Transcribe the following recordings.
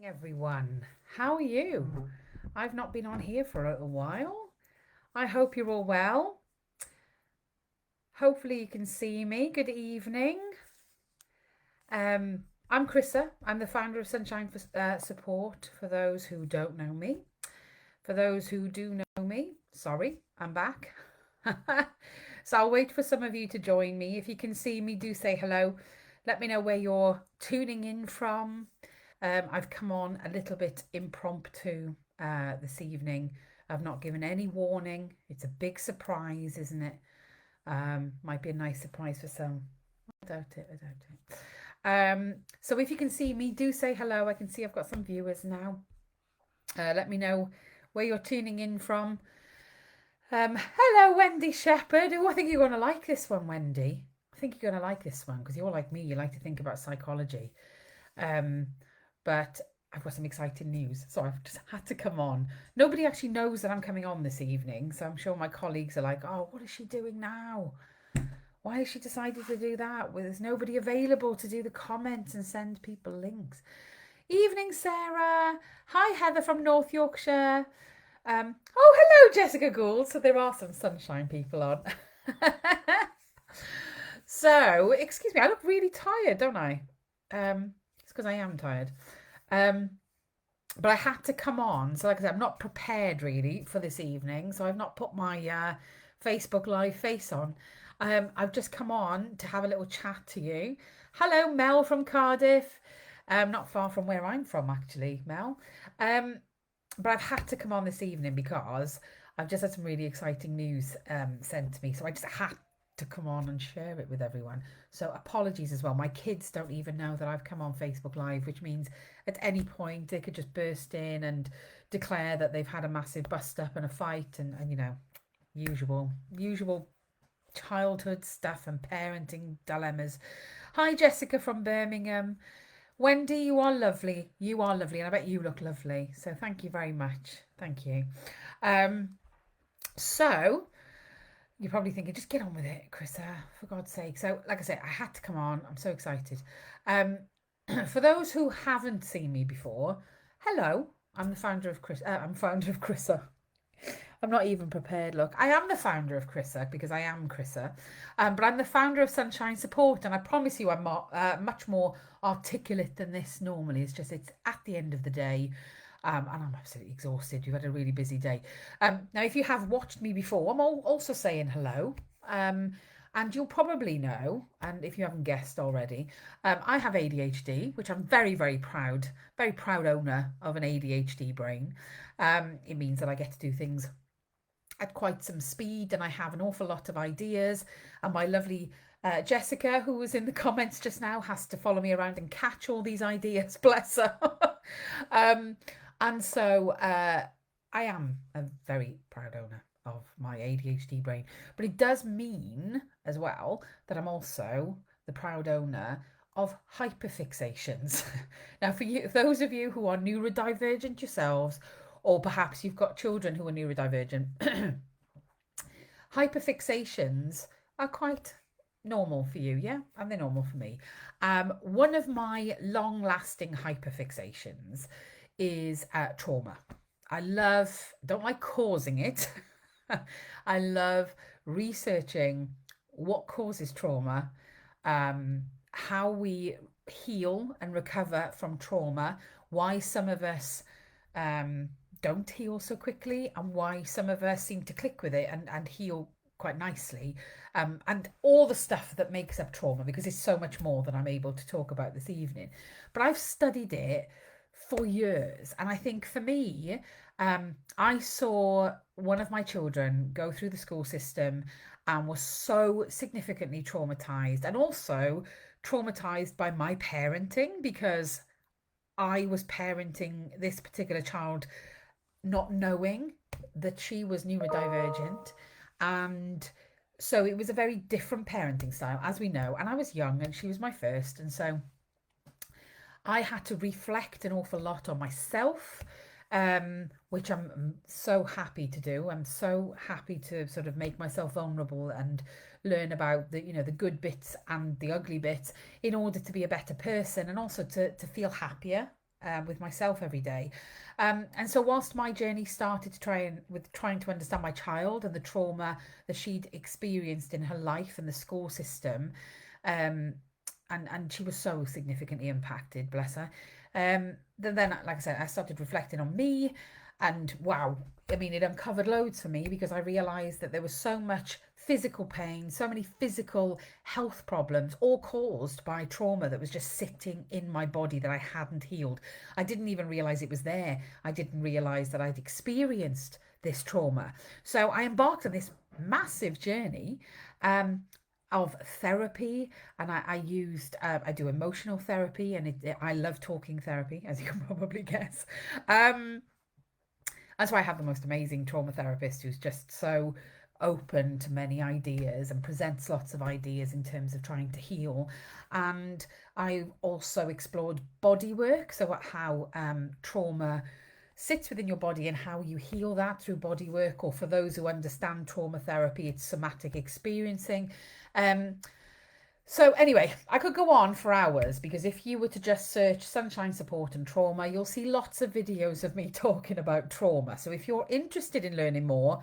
Everyone, how are you? I've not been on here for a little while. I hope you're all well. Hopefully, you can see me. Good evening. I'm Chrissa. I'm the founder of Sunshine for Support. For those who don't know me, for those who do know me, sorry, I'm back. So I'll wait for some of you to join me. If you can see me, do say hello. Let me know where you're tuning in from. I've come on a little bit impromptu this evening. I've not given any warning. It's a big surprise, isn't it? Might be a nice surprise for some. I doubt it. I doubt it. So if you can see me, do say hello. I can see I've got some viewers now. Let me know where you're tuning in from. Hello, Wendy Shepherd. Oh, I think you're going to like this one, Wendy. I think you're going to like this one because you're like me. You like to think about psychology. Um, but I've got some exciting news. So I've just had to come on. Nobody actually knows that I'm coming on this evening. So I'm sure my colleagues are like, oh, what is she doing now? Why has she decided to do that? Well, there's nobody available to do the comments and send people links. Evening, Sarah. Hi, Heather from North Yorkshire. Oh, hello, Jessica Gould. So there are some sunshine people on. So, excuse me, I look really tired, don't I? It's because I am tired. Um, but I had to come on. So, like I said, I'm not prepared really for this evening. So I've not put my Facebook Live face on. I've just come on to have a little chat to you. Hello, Mel from Cardiff. Not far from where I'm from, actually, Mel. Um, but I've had to come on this evening because I've just had some really exciting news sent to me. So I just had to come on and share it with everyone. So apologies as well. My kids don't even know that I've come on Facebook Live, which means at any point they could just burst in and declare that they've had a massive bust up and a fight and you know, usual childhood stuff and parenting dilemmas. Hi, Jessica from Birmingham. Wendy, you are lovely. You are lovely, and I bet you look lovely. So thank you very much. Thank you. Um, so you're probably thinking, just get on with it, Chrissa, for God's sake. So, like I said, I had to come on. I'm so excited. Um, for those who haven't seen me before, hello. I'm the founder of Chris. I'm founder of Chrissa. I'm not even prepared. Look, I am the founder of Chrissa because I am Chrissa, but I'm the founder of Sunshine Support, and I promise you, I'm much more articulate than this normally. It's just it's at the end of the day, and I'm absolutely exhausted. You've had a really busy day. Now, if you have watched me before, I'm also saying hello. Um, and you'll probably know, and if you haven't guessed already, I have ADHD, which I'm very proud owner of an ADHD brain. It means that I get to do things at quite some speed and I have an awful lot of ideas. And my lovely Jessica, who was in the comments just now, has to follow me around and catch all these ideas, bless her. um, and so I am a very proud owner of my ADHD brain. But it does mean as well that I'm also the proud owner of hyperfixations. Now, for you, those of you who are neurodivergent yourselves, or perhaps you've got children who are neurodivergent, hyperfixations are quite normal for you, yeah? And they're normal for me. One of my long lasting hyperfixations is trauma. Don't like causing it. I love researching what causes trauma, how we heal and recover from trauma, why some of us um, don't heal so quickly, and why some of us seem to click with it and heal quite nicely, and all the stuff that makes up trauma, because it's so much more than I'm able to talk about this evening. But I've studied it for years, and I think for me, I saw one of my children go through the school system and was so significantly traumatized, and also traumatized by my parenting because I was parenting this particular child not knowing that she was neurodivergent. And so it was a very different parenting style, as we know. And I was young and she was my first. And so I had to reflect an awful lot on myself, which I'm so happy to do. I'm so happy to sort of make myself vulnerable and learn about the, you know, the good bits and the ugly bits in order to be a better person and also to feel happier. with myself every day. And so whilst my journey started to trying to understand my child and the trauma that she'd experienced in her life and the school system, um, and she was so significantly impacted, bless her. Then, like I said, I started reflecting on me, and wow, I mean, it uncovered loads for me because I realized that there was so much physical pain, so many physical health problems, all caused by trauma that was just sitting in my body that I hadn't healed. I didn't even realize it was there. I didn't realize that I'd experienced this trauma. So I embarked on this massive journey. Of therapy, and I do emotional therapy, and I love talking therapy, as you can probably guess. um that's why I have the most amazing trauma therapist who's just so open to many ideas and presents lots of ideas in terms of trying to heal. And I also explored body work, so how trauma sits within your body and how you heal that through body work, or for those who understand trauma therapy, it's somatic experiencing. Um, so anyway, I could go on for hours because if you were to just search sunshine support and trauma, you'll see lots of videos of me talking about trauma. So if you're interested in learning more,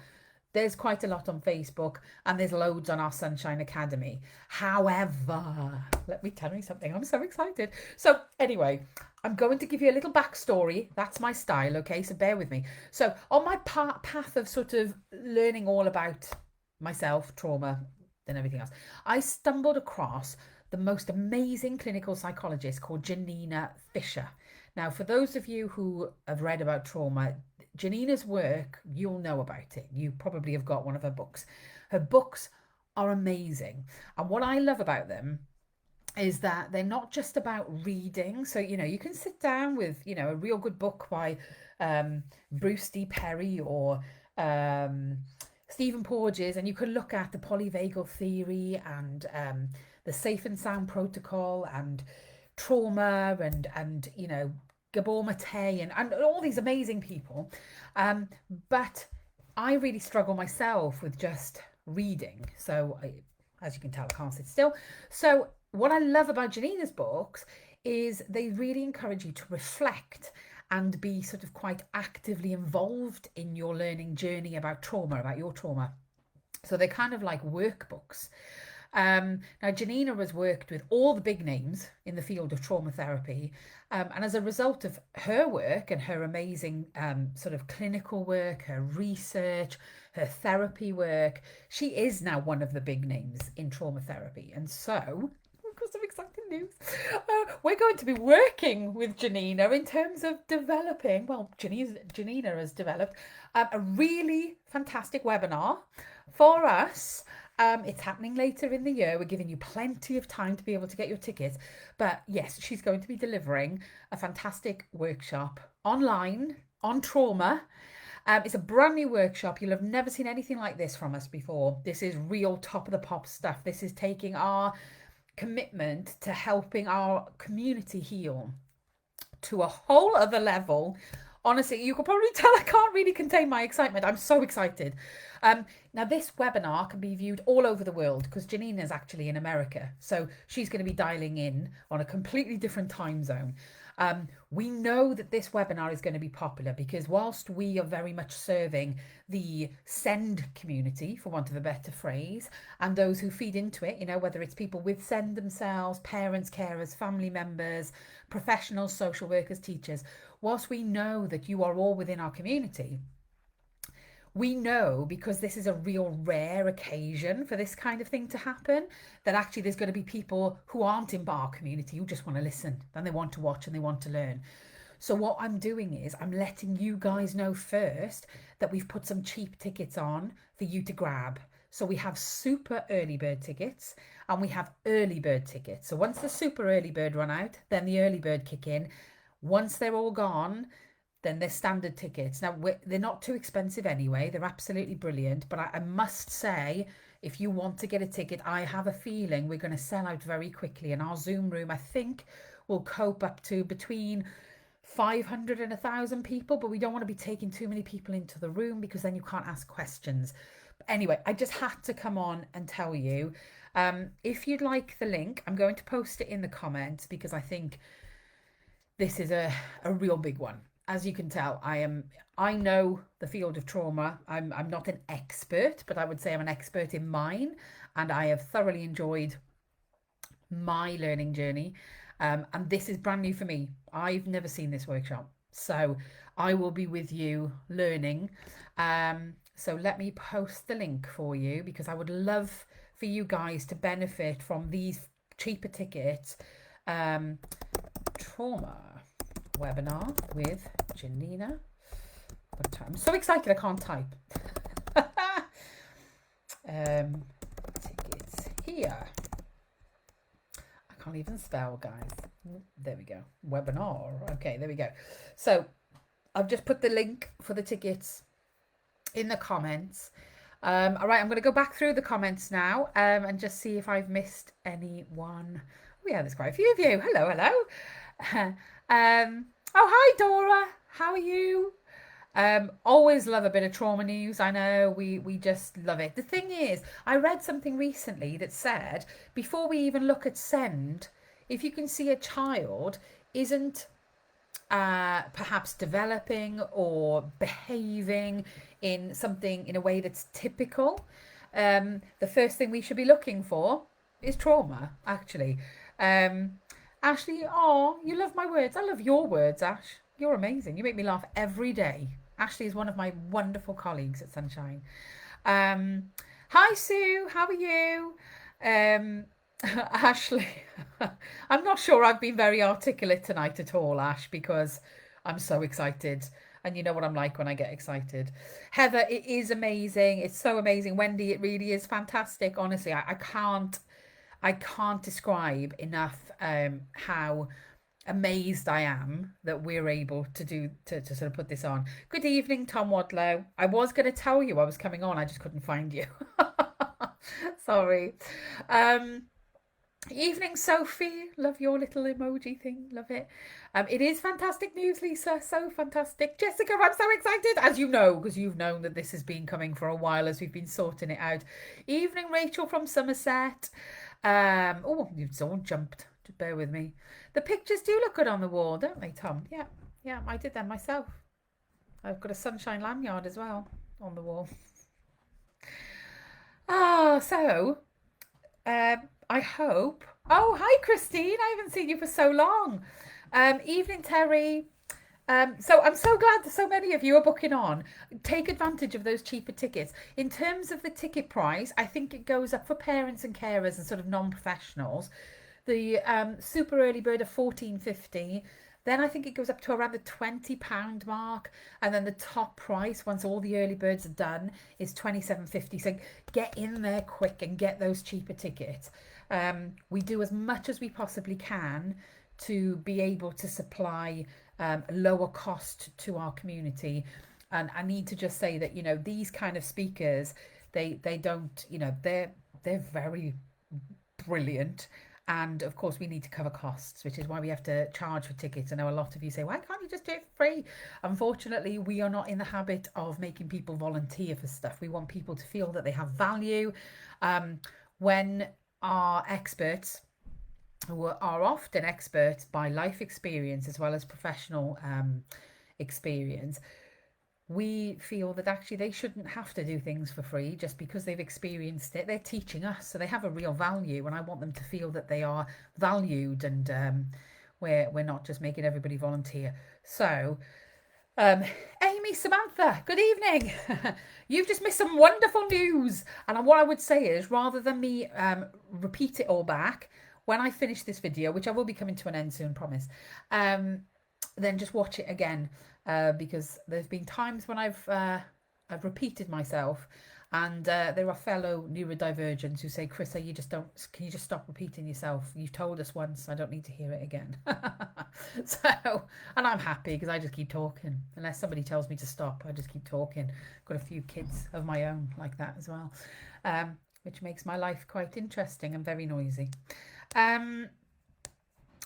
there's quite a lot on Facebook and there's loads on our Sunshine Academy. However, let me tell you something. I'm so excited. So anyway, I'm going to give you a little backstory. That's my style, okay? So bear with me. So on my path of sort of learning all about myself, trauma, and everything else, I stumbled across the most amazing clinical psychologist called Janina Fisher. Now, for those of you who have read about trauma, Janina's work, you'll know about it. You probably have got one of her books. Her books are amazing. And what I love about them is that they're not just about reading. So, you can sit down with, a real good book by Bruce D. Perry or um, Stephen Porges, and you can look at the polyvagal theory and the Safe and Sound Protocol and trauma and Gabor Mate and all these amazing people. But I really struggle myself with just reading. So, as you can tell, I can't sit still. So what I love about Janina's books is they really encourage you to reflect and be sort of quite actively involved in your learning journey about trauma, about your trauma. So they're kind of like workbooks. Now, Janina has worked with all the big names in the field of trauma therapy. And as a result of her work and her amazing sort of clinical work, her research, her therapy work, she is now one of the big names in trauma therapy. And so, we've got some exciting news. We're going to be working with Janina in terms of developing, well, Janina has developed a really fantastic webinar for us. It's happening later in the year. We're giving you plenty of time to be able to get your tickets. But yes, she's going to be delivering a fantastic workshop online on trauma. It's a brand new workshop. You'll have never seen anything like this from us before. This is real top of the pop stuff. This is taking our commitment to helping our community heal to a whole other level. Honestly, you can probably tell I can't really contain my excitement. I'm so excited. Now, this webinar can be viewed all over the world because Janina is actually in America. So she's going to be dialing in on a completely different time zone. We know that this webinar is going to be popular because whilst we are very much serving the SEND community, for want of a better phrase, and those who feed into it, whether it's people with SEND themselves, parents, carers, family members, professionals, social workers, teachers, whilst we know that you are all within our community, we know, because this is a real rare occasion for this kind of thing to happen, that actually there's going to be people who aren't in our community who just want to listen and they want to watch and they want to learn. So what I'm doing is I'm letting you guys know first that we've put some cheap tickets on for you to grab. So we have super early bird tickets and we have early bird tickets. So once the super early bird run out, then the early bird kick in. Once they're all gone, then they're standard tickets. Now, they're not too expensive anyway. They're absolutely brilliant. But I must say, if you want to get a ticket, I have a feeling we're going to sell out very quickly. And our Zoom room, I think, will cope up to between 500 and 1,000 people. But we don't want to be taking too many people into the room because then you can't ask questions. But anyway, I just had to come on and tell you. If you'd like the link, I'm going to post it in the comments because I think this is a real big one. As you can tell, I know the field of trauma. I'm not an expert, but I would say I'm an expert in mine, and I have thoroughly enjoyed my learning journey. And this is brand new for me. I've never seen this workshop. So I will be with you learning. So let me post the link for you because I would love for you guys to benefit from these cheaper tickets. Trauma webinar with Janina. But I'm so excited I can't type. Tickets here. I can't even spell, guys. There we go. Webinar. Okay, there we go. So I've just put the link for the tickets in the comments. All right, I'm going to go back through the comments now and just see if I've missed anyone. Oh, yeah, there's quite a few of you. Hello, hello. Oh, hi, Dora. How are you? Always love a bit of trauma news. I know we just love it. The thing is, I read something recently that said before we even look at send, if you can see a child isn't perhaps developing or behaving in something in a way that's typical, the first thing we should be looking for is trauma, actually. Ashley, oh, you love my words. I love your words, Ash. You're amazing. You make me laugh every day. Ashley is one of my wonderful colleagues at Sunshine. Hi, Sue. How are you? Ashley, I'm not sure I've been very articulate tonight at all, Ash, because I'm so excited. And you know what I'm like when I get excited. Heather, it is amazing. It's so amazing. Wendy, it really is fantastic. Honestly, I can't describe enough how amazed I am that we're able to do to sort of put this on. Good evening, Tom Wadlow. I was going to tell you I was coming on, I just couldn't find you. Sorry. Evening, Sophie. Love your little emoji thing. Love it. It is fantastic news, Lisa. So fantastic. Jessica, I'm so excited. As you know, because you've known that this has been coming for a while as we've been sorting it out. Evening, Rachel from Somerset. Oh, you've all jumped. Just bear with me. The pictures do look good on the wall, don't they, Tom? Yeah, yeah, I did them myself. I've got a Sunshine lanyard as well on the wall. So I hope. Oh, hi, Christine. I haven't seen you for so long. Evening, Terry. So I'm so glad that so many of you are booking on. Take advantage of those cheaper tickets. In terms of the ticket price, I think it goes up for parents and carers and sort of non-professionals. The super early bird of £14.50. Then I think it goes up to around the £20 mark. And then the top price, once all the early birds are done, is £27.50. So get in there quick and get those cheaper tickets. We do as much as we possibly can to be able to supply lower cost to our community. And I need to just say that, you know, these kind of speakers, they don't, you know, they're very brilliant. And of course, we need to cover costs, which is why we have to charge for tickets. I know a lot of you say, why can't you just do it for free? Unfortunately, we are not in the habit of making people volunteer for stuff. We want people to feel that they have value. When our experts, who are often experts by life experience as well as professional experience, we feel that actually they shouldn't have to do things for free just because they've experienced it. They're teaching us, so they have a real value, and I want them to feel that they are valued, and we're not just making everybody volunteer. So Amy, Samantha, good evening. You've just missed some wonderful news, and what I would say is, rather than me repeat it all back, when I finish this video, which I will be coming to an end soon, promise, then just watch it again, because there's been times when I've repeated myself, and there are fellow neurodivergents who say, Chris, can you just stop repeating yourself? You've told us once, I don't need to hear it again. So, and I'm happy because I just keep talking. Unless somebody tells me to stop, I just keep talking. Got a few kids of my own like that as well, which makes my life quite interesting and very noisy.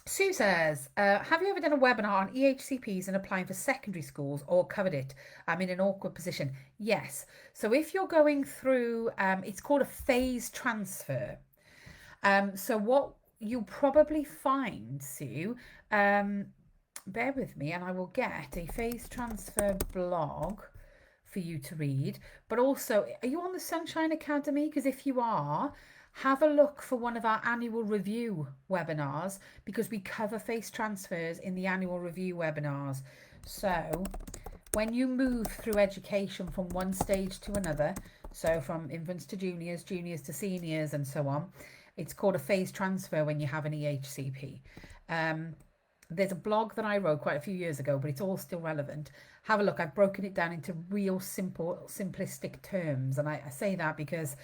Sue says, have you ever done a webinar on EHCPs and applying for secondary schools or covered it? I'm in an awkward position. Yes. So if you're going through, it's called a phase transfer. So what you'll probably find, Sue, bear with me and I will get a phase transfer blog for you to read. But also, are you on the Sunshine Academy? Because if you are, have a look for one of our annual review webinars, because we cover face transfers in the annual review webinars. So when you move through education from one stage to another, so from infants to juniors, juniors to seniors, and so on, it's called a phase transfer when you have an EHCP. There's a blog that I wrote quite a few years ago, but it's all still relevant. Have a look. I've broken it down into real simple, simplistic terms. And I say that because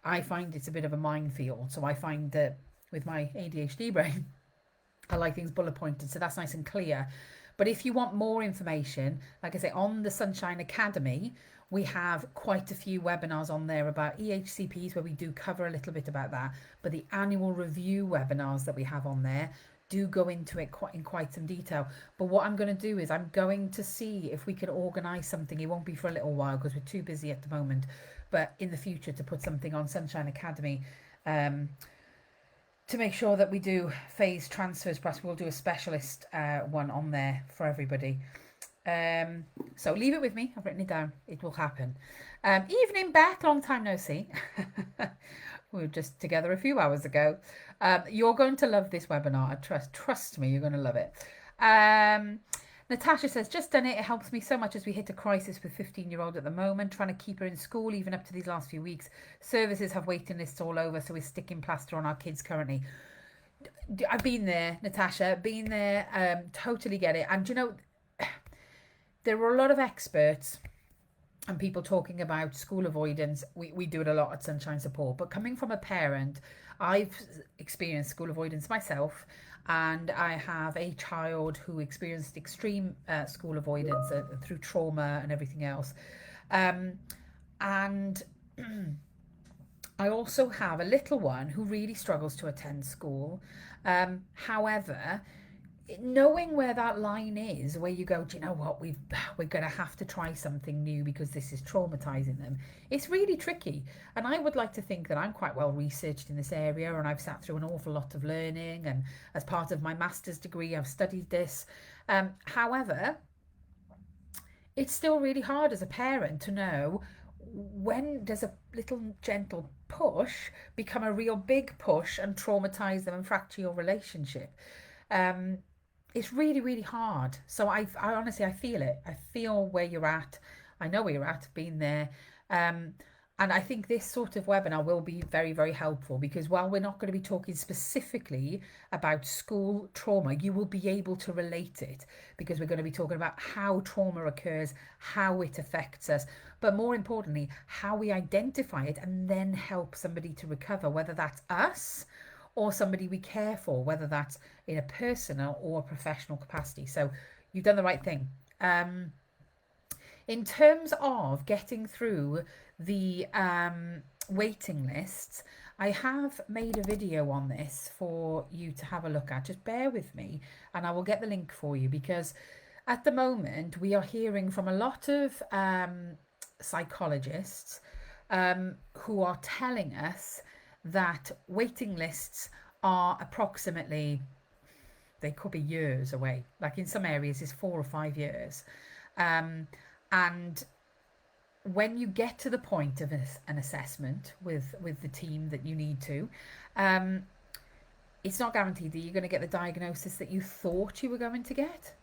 I find it's a bit of a minefield. So I find that with my ADHD brain, I like things bullet pointed. So that's nice and clear. But if you want more information, like I say, on the Sunshine Academy, we have quite a few webinars on there about EHCPs where we do cover a little bit about that. But the annual review webinars that we have on there do go into it in quite some detail. But what I'm going to do is I'm going to see if we can organise something. It won't be for a little while because we're too busy at the moment, but in the future to put something on Sunshine Academy to make sure that we do phase transfers. Perhaps we'll do a specialist one on there for everybody. So leave it with me. I've written it down. It will happen. Evening, Beth. Long time no see. We were just together a few hours ago. You're going to love this webinar. Trust me, you're going to love it. Natasha says, just done it. It helps me so much as we hit a crisis with 15-year-old at the moment, trying to keep her in school even up to these last few weeks. Services have waiting lists all over, so we're sticking plaster on our kids currently. I've been there, Natasha, been there, totally get it. And you know, there are a lot of experts and people talking about school avoidance. We do it a lot at Sunshine Support, but coming from a parent, I've experienced school avoidance myself, and I have a child who experienced extreme school avoidance through trauma and everything else. And I also have a little one who really struggles to attend school. However, knowing where that line is, where you go, do you know what, we're going to have to try something new because this is traumatizing them, it's really tricky. And I would like to think that I'm quite well researched in this area, and I've sat through an awful lot of learning, and as part of my master's degree I've studied this. However, it's still really hard as a parent to know when does a little gentle push become a real big push and traumatize them and fracture your relationship. It's really, really hard. So I honestly, I feel it. I feel where you're at. I know where you're at, been there. And I think this sort of webinar will be very, very helpful, because while we're not going to be talking specifically about school trauma, you will be able to relate it, because we're going to be talking about how trauma occurs, how it affects us, but more importantly, how we identify it and then help somebody to recover, whether that's us or somebody we care for, whether that's in a personal or professional capacity. So you've done the right thing. In terms of getting through the waiting lists, I have made a video on this for you to have a look at. Just bear with me and I will get the link for you, because at the moment we are hearing from a lot of psychologists who are telling us that waiting lists are approximately, they could be years away. Like in some areas it's 4 or 5 years. And when you get to the point of an assessment with the team that you need to, it's not guaranteed that you're going to get the diagnosis that you thought you were going to get.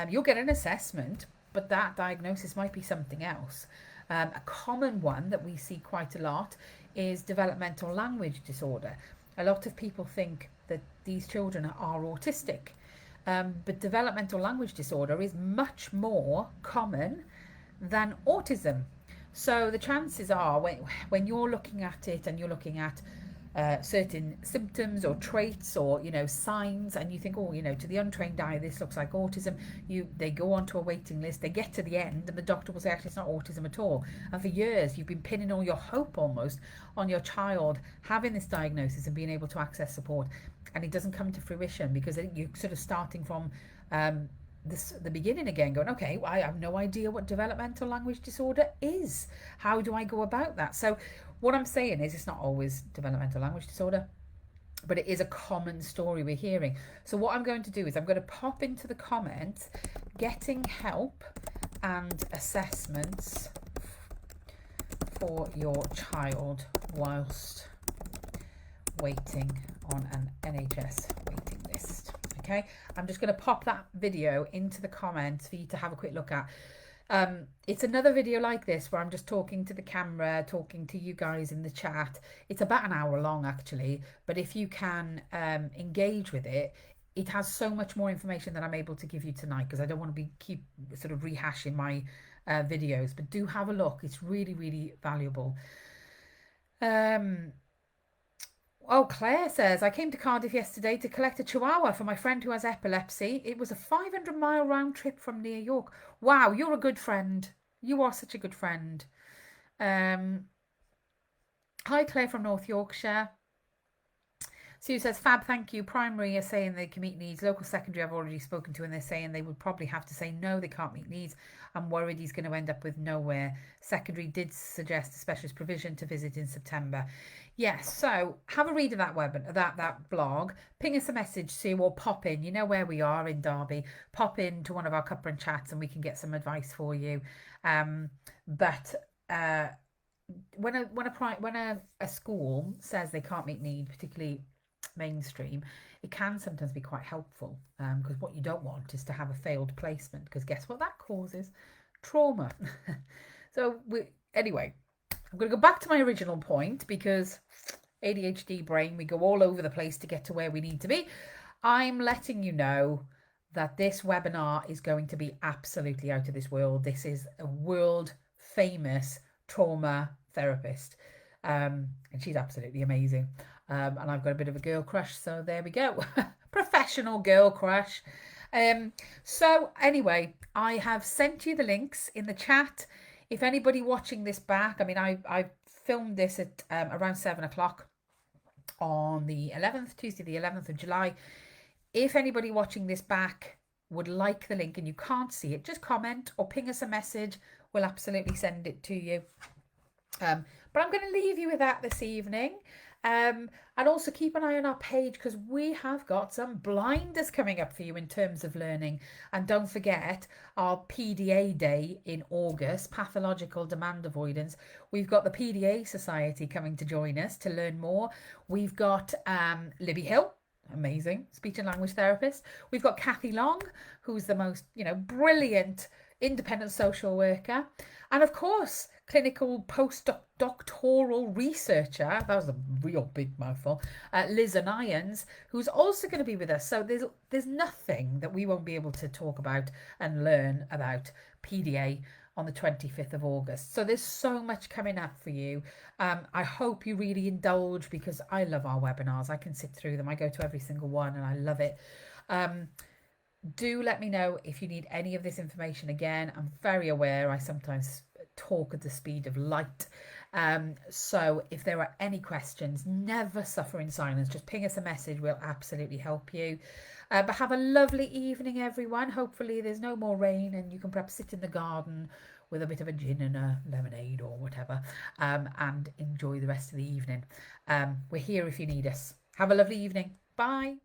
You'll get an assessment, but that diagnosis might be something else. A common one that we see quite a lot is developmental language disorder. A lot of people think that these children are autistic, but developmental language disorder is much more common than autism. So the chances are, when you're looking at it and you're looking at certain symptoms or traits or signs, and you think, oh, to the untrained eye this looks like autism, they go onto a waiting list, they get to the end and the doctor will say actually it's not autism at all, and for years you've been pinning all your hope almost on your child having this diagnosis and being able to access support, and it doesn't come to fruition because you're sort of starting from the beginning again, going, okay, well, I have no idea what developmental language disorder is. How do I go about that? So what I'm saying is, it's not always developmental language disorder. but it is a common story we're hearing. So what I'm going to do is I'm going to pop into the comments getting help and assessments for your child whilst waiting on an NHS waiting list. Okay, I'm just going to pop that video into the comments for you to have a quick look at. It's another video like this where I'm just talking to the camera, talking to you guys in the chat. It's about an hour long actually, but if you can engage with it, it has so much more information than I'm able to give you tonight, because I don't want to keep sort of rehashing my videos, but do have a look. It's really, really valuable. Oh, Claire says, I came to Cardiff yesterday to collect a chihuahua for my friend who has epilepsy. It was a 500-mile round trip from near York. Wow, you're a good friend. You are such a good friend. Hi, Claire from North Yorkshire. Sue says, Fab, thank you. Primary are saying they can meet needs. Local secondary I've already spoken to, and they're saying they would probably have to say no, they can't meet needs. I'm worried he's going to end up with nowhere. Secondary did suggest a specialist provision to visit in September. Yes, so have a read of that that blog. Ping us a message, Sue, or pop in. You know where we are in Derby. Pop in to one of our cuppa and chats, and we can get some advice for you. But when a school says they can't meet need, particularly mainstream, it can sometimes be quite helpful, because what you don't want is to have a failed placement, because guess what that causes? Trauma. So anyway, I'm going to go back to my original point, because ADHD brain, we go all over the place to get to where we need to be. I'm letting you know that this webinar is going to be absolutely out of this world. This is a world famous trauma therapist, and she's absolutely amazing. And I've got a bit of a girl crush, so there we go. Professional girl crush. So anyway, I have sent you the links in the chat. If anybody watching this back, I mean, I filmed this at around 7 o'clock on the 11th, Tuesday the 11th of July. If anybody watching this back would like the link and you can't see it, just comment or ping us a message. We'll absolutely send it to you. But I'm going to leave you with that this evening. And also keep an eye on our page, because we have got some blinders coming up for you in terms of learning. And don't forget our PDA day in August, pathological demand avoidance. We've got the PDA Society coming to join us to learn more. We've got Libby Hill, amazing speech and language therapist. We've got Kathy Long, who's the most, brilliant independent social worker. And of course, clinical postdoctoral researcher, that was a real big mouthful, Liz Irons, who's also going to be with us. So there's nothing that we won't be able to talk about and learn about PDA on the 25th of August. So there's so much coming up for you. I hope you really indulge, because I love our webinars. I can sit through them. I go to every single one and I love it. Do let me know if you need any of this information again. I'm very aware I sometimes talk at the speed of light. So if there are any questions, never suffer in silence. Just ping us a message. We'll absolutely help you. But have a lovely evening, everyone. Hopefully there's no more rain and you can perhaps sit in the garden with a bit of a gin and a lemonade or whatever, and enjoy the rest of the evening. We're here if you need us. Have a lovely evening. Bye.